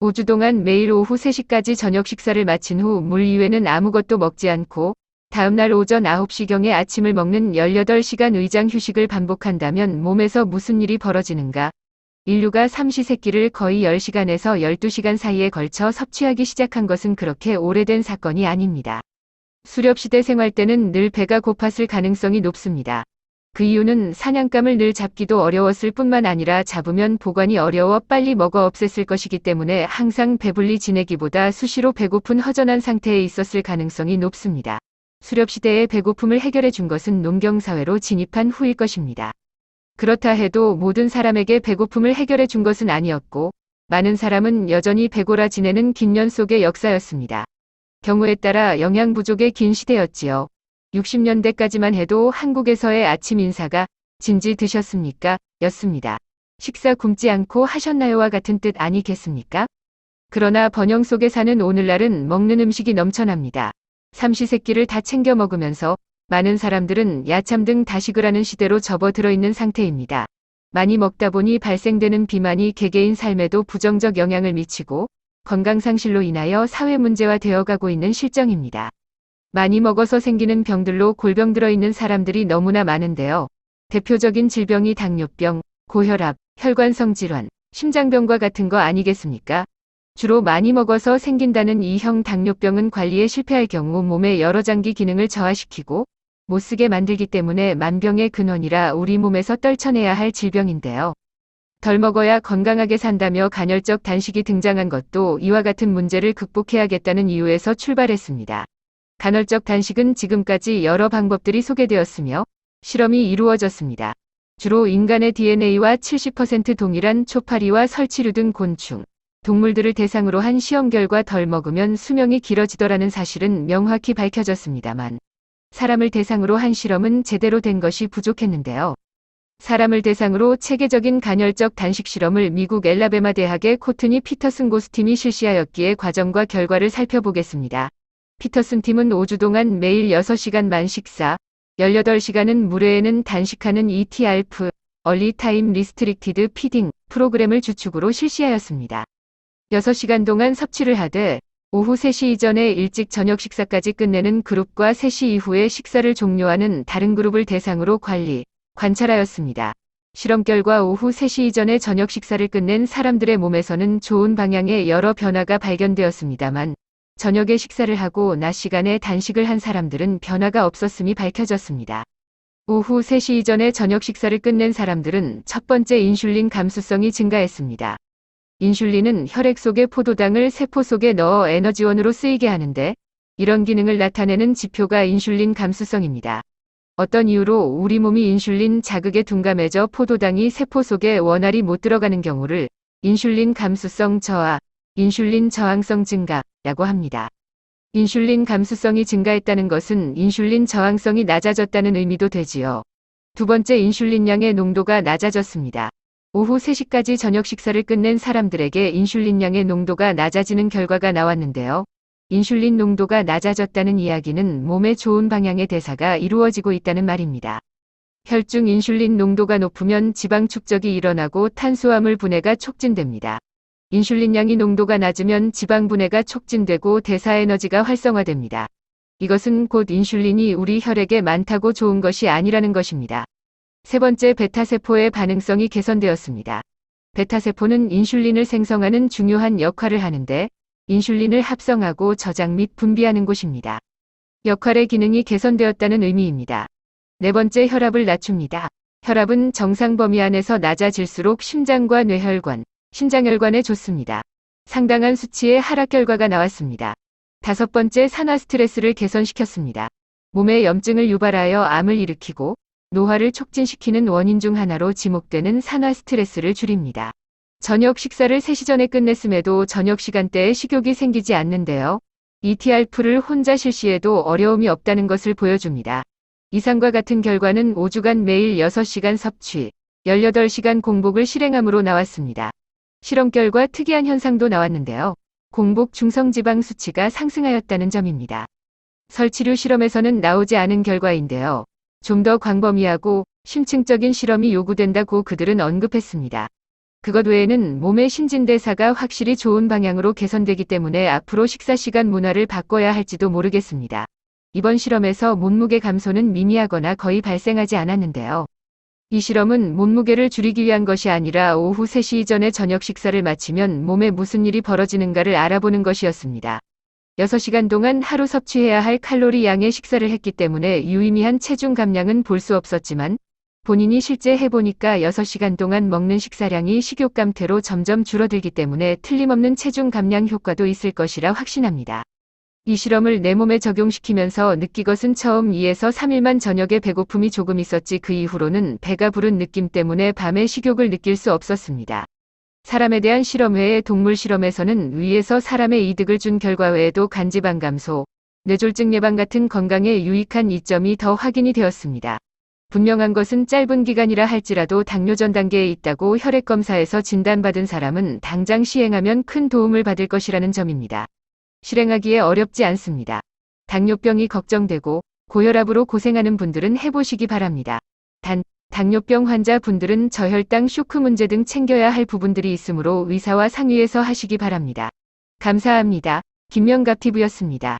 5주 동안 매일 오후 3시까지 저녁 식사를 마친 후 물 이외는 아무것도 먹지 않고 다음날 오전 9시경에 아침을 먹는 18시간 의장 휴식을 반복한다면 몸에서 무슨 일이 벌어지는가? 인류가 삼시세끼를 거의 10시간에서 12시간 사이에 걸쳐 섭취하기 시작한 것은 그렇게 오래된 사건이 아닙니다. 수렵시대 생활 때는 늘 배가 고팠을 가능성이 높습니다. 그 이유는 사냥감을 늘 잡기도 어려웠을 뿐만 아니라 잡으면 보관이 어려워 빨리 먹어 없앴을 것이기 때문에 항상 배불리 지내기보다 수시로 배고픈 허전한 상태에 있었을 가능성이 높습니다. 수렵시대의 배고픔을 해결해 준 것은 농경사회로 진입한 후일 것입니다. 그렇다 해도 모든 사람에게 배고픔을 해결해 준 것은 아니었고 많은 사람은 여전히 배고라 지내는 긴 년 속의 역사였습니다. 경우에 따라 영양 부족의 긴 시대였지요. 60년대까지만 해도 한국에서의 아침 인사가 진지 드셨습니까? 였습니다. 식사 굶지 않고 하셨나요와 같은 뜻 아니겠습니까? 그러나 번영 속에 사는 오늘날은 먹는 음식이 넘쳐납니다. 삼시세끼를 다 챙겨 먹으면서 많은 사람들은 야참 등 다식을 하는 시대로 접어들어 있는 상태입니다. 많이 먹다 보니 발생되는 비만이 개개인 삶에도 부정적 영향을 미치고 건강상실로 인하여 사회 문제화 되어가고 있는 실정입니다. 많이 먹어서 생기는 병들로 골병 들어 있는 사람들이 너무나 많은데요. 대표적인 질병이 당뇨병, 고혈압, 혈관성 질환, 심장병과 같은 거 아니겠습니까? 주로 많이 먹어서 생긴다는 E형 당뇨병은 관리에 실패할 경우 몸의 여러 장기 기능을 저하시키고 못쓰게 만들기 때문에 만병의 근원이라 우리 몸에서 떨쳐내야 할 질병인데요. 덜 먹어야 건강하게 산다며 간헐적 단식이 등장한 것도 이와 같은 문제를 극복해야겠다는 이유에서 출발했습니다. 간헐적 단식은 지금까지 여러 방법들이 소개되었으며 실험이 이루어졌습니다. 주로 인간의 DNA와 70% 동일한 초파리와 설치류 등 곤충, 동물들을 대상으로 한 시험 결과 덜 먹으면 수명이 길어지더라는 사실은 명확히 밝혀졌습니다만 사람을 대상으로 한 실험은 제대로 된 것이 부족했는데요. 사람을 대상으로 체계적인 간헐적 단식 실험을 미국 엘라베마 대학의 코트니 피터슨 고스팀이 실시하였기에 과정과 결과를 살펴보겠습니다. 피터슨 팀은 5주 동안 매일 6시간만 식사, 18시간은 무료에는 단식하는 ETRF, Early Time Restricted Feeding 프로그램을 주축으로 실시하였습니다. 6시간 동안 섭취를 하되 오후 3시 이전에 일찍 저녁 식사까지 끝내는 그룹과 3시 이후에 식사를 종료하는 다른 그룹을 대상으로 관찰하였습니다. 실험 결과 오후 3시 이전에 저녁 식사를 끝낸 사람들의 몸에서는 좋은 방향의 여러 변화가 발견되었습니다만 저녁에 식사를 하고 낮 시간에 단식을 한 사람들은 변화가 없었음이 밝혀졌습니다. 오후 3시 이전에 저녁 식사를 끝낸 사람들은 첫 번째 인슐린 감수성이 증가했습니다. 인슐린은 혈액 속의 포도당을 세포 속에 넣어 에너지원으로 쓰이게 하는데 이런 기능을 나타내는 지표가 인슐린 감수성입니다. 어떤 이유로 우리 몸이 인슐린 자극에 둔감해져 포도당이 세포 속에 원활히 못 들어가는 경우를 인슐린 감수성 저하, 인슐린 저항성 증가라고 합니다. 인슐린 감수성이 증가했다는 것은 인슐린 저항성이 낮아졌다는 의미도 되지요. 두 번째 인슐린량의 농도가 낮아졌습니다. 오후 3시까지 저녁 식사를 끝낸 사람들에게 인슐린량의 농도가 낮아지는 결과가 나왔는데요. 인슐린 농도가 낮아졌다는 이야기는 몸에 좋은 방향의 대사가 이루어지고 있다는 말입니다. 혈중 인슐린 농도가 높으면 지방 축적이 일어나고 탄수화물 분해가 촉진됩니다. 인슐린량이 농도가 낮으면 지방 분해가 촉진되고 대사 에너지가 활성화됩니다. 이것은 곧 인슐린이 우리 혈액에 많다고 좋은 것이 아니라는 것입니다. 세 번째, 베타세포의 반응성이 개선되었습니다. 베타세포는 인슐린을 생성하는 중요한 역할을 하는데 인슐린을 합성하고 저장 및 분비하는 곳입니다. 역할의 기능이 개선되었다는 의미입니다. 네 번째, 혈압을 낮춥니다. 혈압은 정상 범위 안에서 낮아질수록 심장과 뇌혈관, 신장혈관에 좋습니다. 상당한 수치의 하락 결과가 나왔습니다. 다섯 번째, 산화 스트레스를 개선시켰습니다. 몸에 염증을 유발하여 암을 일으키고 노화를 촉진시키는 원인 중 하나로 지목되는 산화 스트레스를 줄입니다. 저녁 식사를 3시 전에 끝냈음에도 저녁 시간대에 식욕이 생기지 않는데요. ETRF를 혼자 실시해도 어려움이 없다는 것을 보여줍니다. 이상과 같은 결과는 5주간 매일 6시간 섭취, 18시간 공복을 실행함으로 나왔습니다. 실험 결과 특이한 현상도 나왔는데요. 공복 중성지방 수치가 상승하였다는 점입니다. 설치류 실험에서는 나오지 않은 결과인데요. 좀 더 광범위하고 심층적인 실험이 요구된다고 그들은 언급했습니다. 그것 외에는 몸의 신진대사가 확실히 좋은 방향으로 개선되기 때문에 앞으로 식사 시간 문화를 바꿔야 할지도 모르겠습니다. 이번 실험에서 몸무게 감소는 미미하거나 거의 발생하지 않았는데요. 이 실험은 몸무게를 줄이기 위한 것이 아니라 오후 3시 이전에 저녁 식사를 마치면 몸에 무슨 일이 벌어지는가를 알아보는 것이었습니다. 6시간 동안 하루 섭취해야 할 칼로리 양의 식사를 했기 때문에 유의미한 체중 감량은 볼 수 없었지만 본인이 실제 해보니까 6시간 동안 먹는 식사량이 식욕감퇴로 점점 줄어들기 때문에 틀림없는 체중 감량 효과도 있을 것이라 확신합니다. 이 실험을 내 몸에 적용시키면서 느낀 것은 처음 2에서 3일만 저녁에 배고픔이 조금 있었지 그 이후로는 배가 부른 느낌 때문에 밤에 식욕을 느낄 수 없었습니다. 사람에 대한 실험 외에 동물 실험에서는 위에서 사람에 이득을 준 결과 외에도 간지방 감소, 뇌졸중 예방 같은 건강에 유익한 이점이 더 확인이 되었습니다. 분명한 것은 짧은 기간이라 할지라도 당뇨 전 단계에 있다고 혈액검사에서 진단받은 사람은 당장 시행하면 큰 도움을 받을 것이라는 점입니다. 실행하기에 어렵지 않습니다. 당뇨병이 걱정되고 고혈압으로 고생하는 분들은 해보시기 바랍니다. 단, 당뇨병 환자 분들은 저혈당 쇼크 문제 등 챙겨야 할 부분들이 있으므로 의사와 상의해서 하시기 바랍니다. 감사합니다. 김명갑TV였습니다.